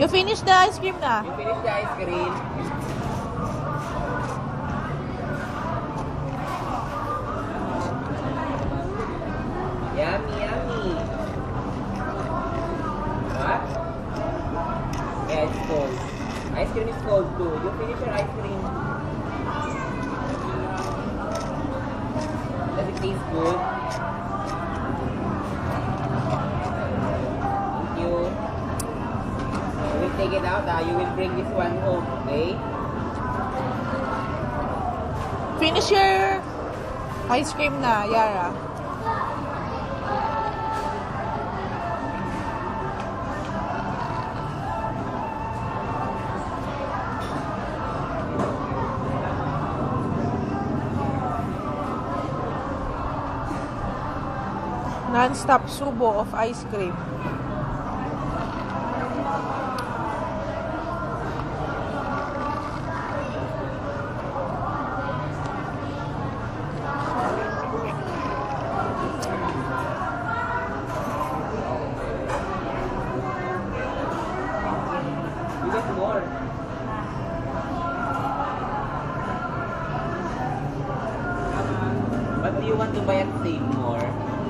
You finish the ice cream na? You finish the ice cream? Yummy, yummy. What? Yeah, it's cold. Ice cream is cold too. You finish your ice cream. Does it taste good? Thank you. You will take it out. You will bring this one home, okay? Finish your ice cream na, Yara. Non-stop subo of ice cream. You get more. But do you want to buy and save more?